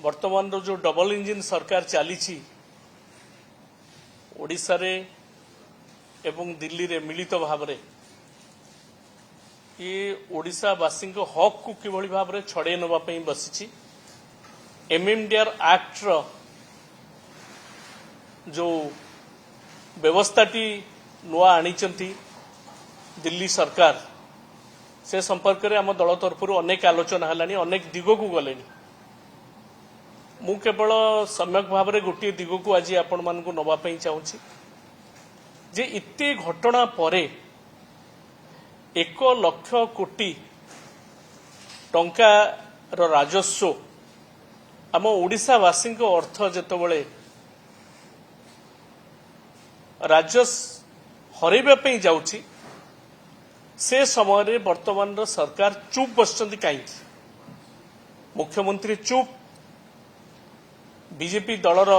वर्तमान जो double engine सरकार चली ओडिशा रे एवं दिल्ली रे मिलित भाव रे ये ओडिशावासी हक को किभली भाव रे छड़े नवा पई बसिछि। एमएमडीआर एक्ट रो जो व्यवस्थाटी नुआ आनिचंती दिल्ली सरकार से संपर्क में आम दल तरफ अनेक आलोचना है, अनेक दिग को गले। मु केवल सम्यक भाव में गोटे दिग को आज आपण मानक नवाई चाहूँगी जे इते घटना परे 1 लाख कोटी टंकार राजस्व आम ओडिशावासी अर्थ जेतबले राजस्व हरैबा जाउछि से समय वर्तमान सरकार चुप बसचंती कहीं। मुख्यमंत्री चुप, बीजेपी दलर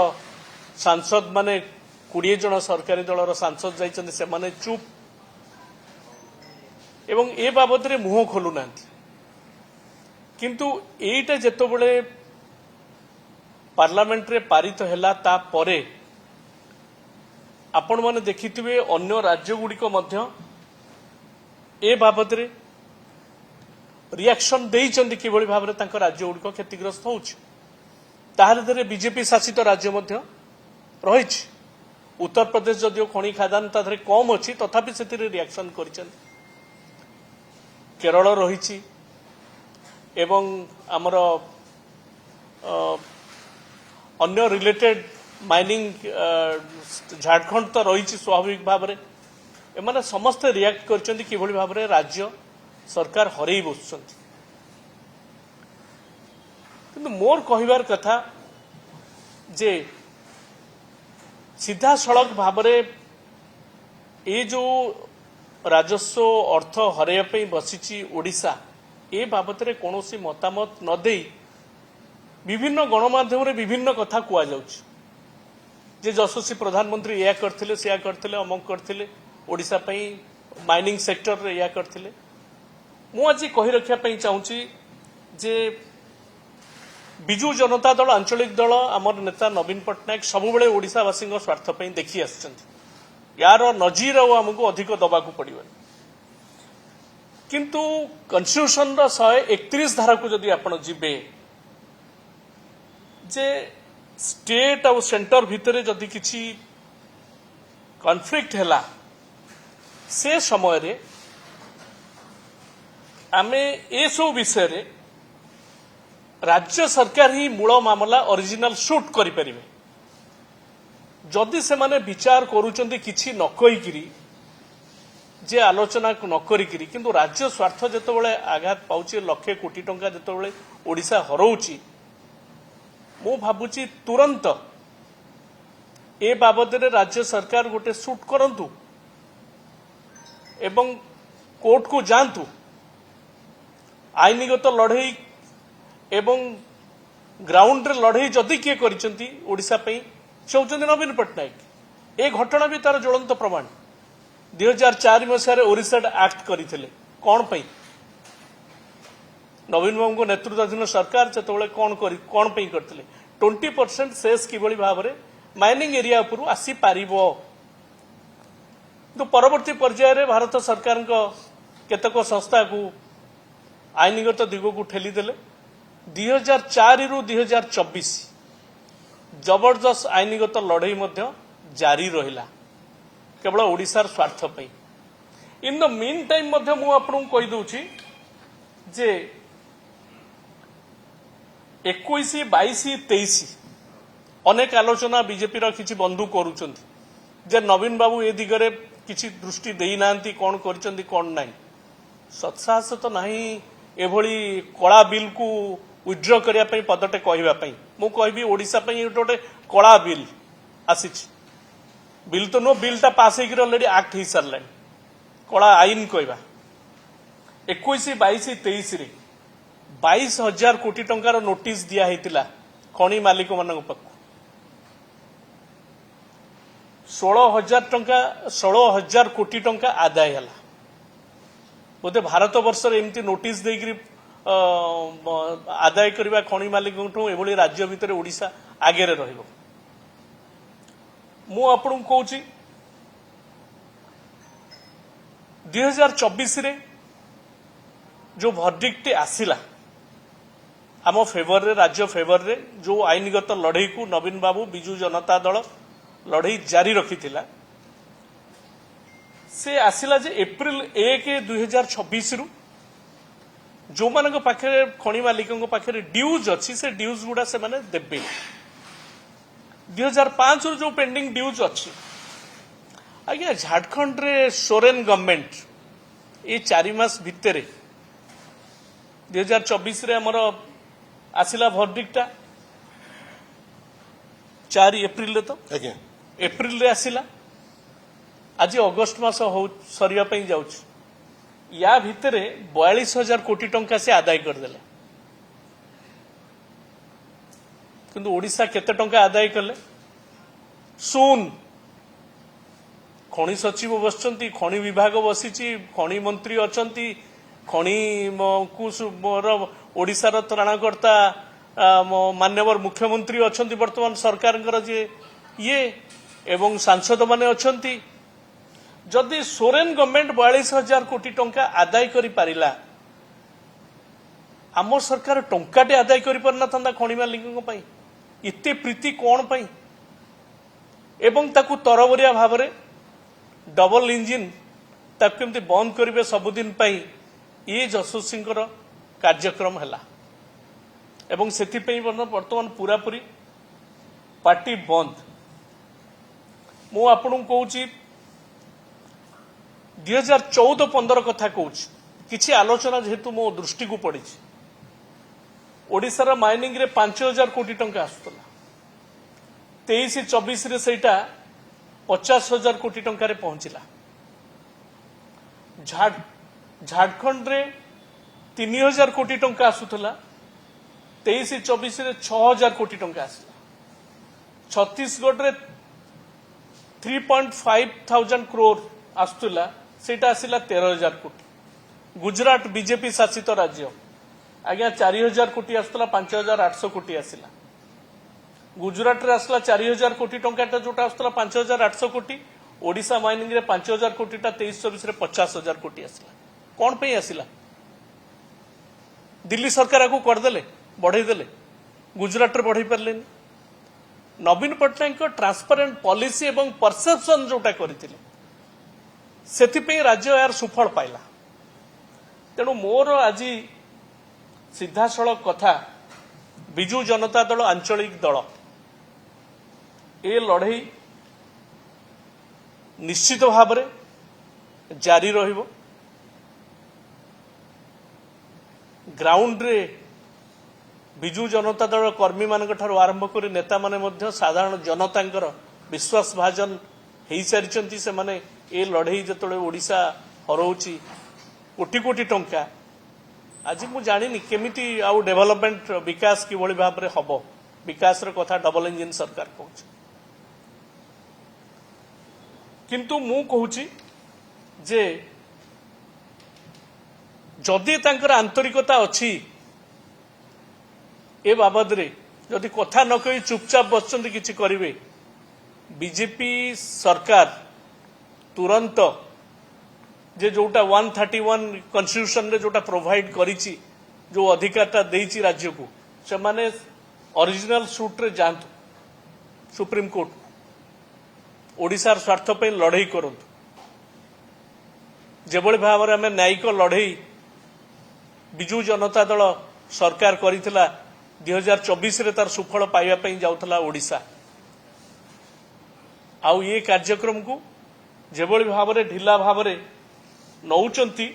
सांसद माने 20 जन सरकारी दलर सांसद जाइछन्ति से माने चुप एवं ए बाबद रे मुह खोलु नांती। किंतु एटा जेतबले पार्लियामेंट रे पारित हैला ता परे आपण माने देखिथिबे अन्य राज्य गुडी को मध्य ए बाबद रे रिएक्शन देइचंदी किभली भाबरे तांको राज्य गुडी को क्षतिग्रस्त होउछ। ताहारे बीजेपी शासित राज्य मध्य रहिछ। उत्तर प्रदेश जदियो खणी खादान ताधरे कम अछि तथापि सेतिरे रिएक्शन करिचंदी। केरल रहिछि एवं हमर अन्य रिलेटेड माइनिंग झारखंड तो रही स्वाभाविक भाव में एमाने समस्ते रिएक्ट करछन्ती किभली भाव में राज्य सरकार हरई बसुछन्ती। किंतु मोर कहिबार कथा जे सीधा सड़क भाव में ये जो राजस्व अर्थ हरैया बसिछि ओडिशा ए बाबद रे कोनोसी मतामत न देई विभिन्न गणमाध्यम रे विभिन्न कथा कुआ जाउछि जे यशस्वी प्रधानमंत्री या करथिले से या करथिले अमक करथिले ओडिशा पई माइनिंग सेक्टर रे या करथिले। मु आज कहि रखिया पई चाहूछि जे बिजू जनता दल आंचलिक दल आमर नेता नवीन पट्टनायक सबुबले ओडिशावासी स्वार्थ पई देखि आछन्ति। यार नजीर आमको अधिक दबाकू पड़ो। किंतु कन्स्टिट्यूशन 131 धारा को जदि आपण जिबे जे स्टेट और सेंटर भितर जदि किछि कॉन्फ्लिक्ट हैला से समय रे आमे ए सब विषय रे राज्य सरकार ही मूल मामला ओरिजिनल शूट करि परिबे। जदि से माने विचार करूचंती किछि न कहिकिरी जे आलोचना न करिकिरी किंतु राज्य स्वार्थ जेतबेले आघात पाउछि लाख कोटी टंका जेतबेले ओडिशा हरौछि मु भाबुची तुरंत ए बाबद रे राज्य सरकार गोटे शूट करंतु एवं कोर्ट को जानतु। आईनगत लड़ई एवं ग्राउंड रे लड़ई जदि किए करिसंती ओडिशा पई से होचंती नवीन पट्टनायक। ए घटना भी तार ज्वलंत प्रमाण 2004 मसीह ओरिसा एक्ट करथिले कोन पई नवीन बाबू नेतृत्वाधीन सरकार से कौन करते 20% सेस किभली भाव में माइनिंग एरिया उपरू आसी पारिबो। तो परवर्ती पर्यायर भारत सरकार केतक संस्था को आईनगत दिग को ठेलीदेले 2004 रु 2024 जबरदस्त आईनगत लड़ई जारी रहिला केवल ओडिशार स्वार्थ पई। इन द मीन टाइम मु आपन कहि दउछि जे 21, 22, 23 अनेक आलोचना बीजेपी किसी बंधु करुचंती जे नवीन बाबू ए दिगरे किसी दृष्टि देई नांती कौन करचंती कौन नहीं। सत्साहस तो नहीं एभली कला बिल को विड्रॉ करिया पई पदटे कहिबा पई। मु कहबी ओडिशा पई गोटे कला बिल आसीछि। बिल तो नो बिलटा पास होकर ऑलरेडी एक्ट हो सारे कला आईन कहवा 21, 22, 23 रे 22,000 कोटी टंकार नोटिस दिया होता खनि मालिक मान पाक 16,000 कोटी टंका आदाय है। बोधे भारत वर्ष एमती नोटिस देकर आदाय करने खनि मालिक एभली राज्य भितर ओडिशा आगे रहिबो। मु आपन कहूची 2024 रे जो भर्डिक्ट आसिला आम फेवर रे राज्य फेवर रे जो आईनगत लड़ई को नवीन बाबू बिजू जनता दल लड़ई जारी रखिथिला से आसिला जे एप्रिल 1 2026 रु जो मान पाखे खनि मालिकों पाखे ड्यूज अच्छी से ड्यूज गुड़ा से माने देबे 2005 रु जो पेंडिंग ड्यूज अच्छी आज्ञा झारखंड रे सोरेन गवर्नमेंट ये 4 मास भितर 2024 रे हमर आसिला भर्डिक्टा 4 एप्रिल तो एप्रिल रे आसिला आज अगस्ट मास हो सरिया पई जाउछ या भितरे 42,000 कोटी टंका से आदाय करदेले किंतु ओडिशा केते टंका आदाय कले सुन खनि सचिव बसचंती खनि विभाग बसिची खनि मंत्री अचंती खनि ओडिशार त्राणकर्ता मान्यवर मुख्यमंत्री अचंती वर्तमान सरकार जे ये एवं सांसद माने अचंती जदि सोरेन गवर्नमेंट 42,000 कोटी टंका आदाय करि पारिला आम सरकार टंकाटे आदाय करि परना था खनि मालिकों पई इते प्रीति कोन पई एवं ताकू तरबरिया भाव में डबल इंजिन ताकू केमती बंद करिवे सबुदिन पई ये जसोसिंकर कार्यक्रम हैला एवं सेति पई वर्तमान पूरा पूरी पार्टी बंद। मु आपन कहूची 2014-15 कथा कहूची किछि आलोचना जेहेतु मो दृष्टि को पड़ी ओडिशार माइनिंग रे 5,000 कोटी टंका आसुतला 23-24 रे सेटा 50,000 कोटी टंका रे पहुंचिला झारखंड रे 3,000 कोटी टंका आसुतला 23-24 रे 6,000 कोटी टंका आसला छत्तीसगढ़ रे 3.5 थाउजेंड करोड़ आसुतला सेटा आसिला 13,000 कोटी गुजरात बीजेपी शासित राज्य आज्ञा 4,000 कोटी आसुतला 5,800 कोटी आसिला गुजरात रे आसला 4,000 कोटी टंकाटा जोटा आसला 5,800 कोटी ओडिशा माइनिंग रे 5,000 कोटीटा 23-24 रे 50,000 कोटी आसला कौन पे आसिला दिल्ली सरकार को करदेले बढ़ई देले गुजरात रे बढ़ई पारले नवीन पट्टनायक ट्रांसपेरेंट पॉलिसी एवं परसेप्शन जोटा करथिले सेति राज्य यार सुफल पाइला तेणु मोर आज सीधासलख कथा बिजू जनता दल आंचलिक दल ए लड़ई निश्चित भाव में जारी रहिबो ग्राउंड रे बिजू जनता दल कर्मी मान आरंभ कर नेता माने मध्य साधारण जनतांकर विश्वास भाजन हो सारी से माने ए लड़ई जो ओडिशा हरौची कोटी कोटी टंका आज मु जानी केमिति आउ डेवलपमेंट विकास किभली भाव में हम विकास कथा डबल इंजिन सरकार कहूँ किंतु मु कहूची जे जदि तांकर आंतरिकता अच्छी ए बाबद रे जदि कथा न कही चुपचाप बसचंती किछि करिवे बीजेपी सरकार तुरंत जे जोटा 131 कॉन्स्टिट्यूशन रे जोटा प्रोवाइड करिछि जो अधिकारटा देइछि राज्य को से माने ओरिजिनल सूट रे जांतु सुप्रीम कोर्ट ओडिशार स्वार्थ पे लड़ई करंतु जेभली भाव में आम न्यायिक लड़ई बिजू जनता दल सरकार करिथिला 2024 रे तार सुफल पाइबा पई जाउथला ओडिशा आउ ये कार्यक्रम को जेभली भाव में ढिला भाव में नौचंती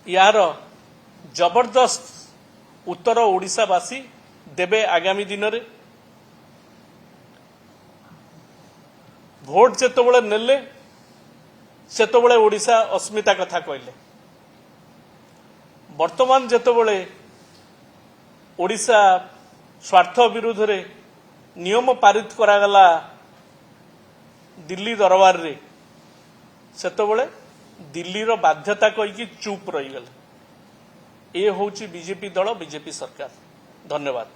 यार जबरदस्त उत्तर ओडिशावासी देबे आगामी दिन में भोट जेतबेले नेले सेतबेले ओडिशा अस्मिता कथा कहले वर्तमान जेतबेले ओडिशा स्वार्थ विरुद्ध रे नियम पारित करागला दिल्ली दरबार रे सेतबेले दिल्लीर बाध्यता कहीकि चुप रहीगले। ये हूँ बीजेपी दल बीजेपी सरकार। धन्यवाद।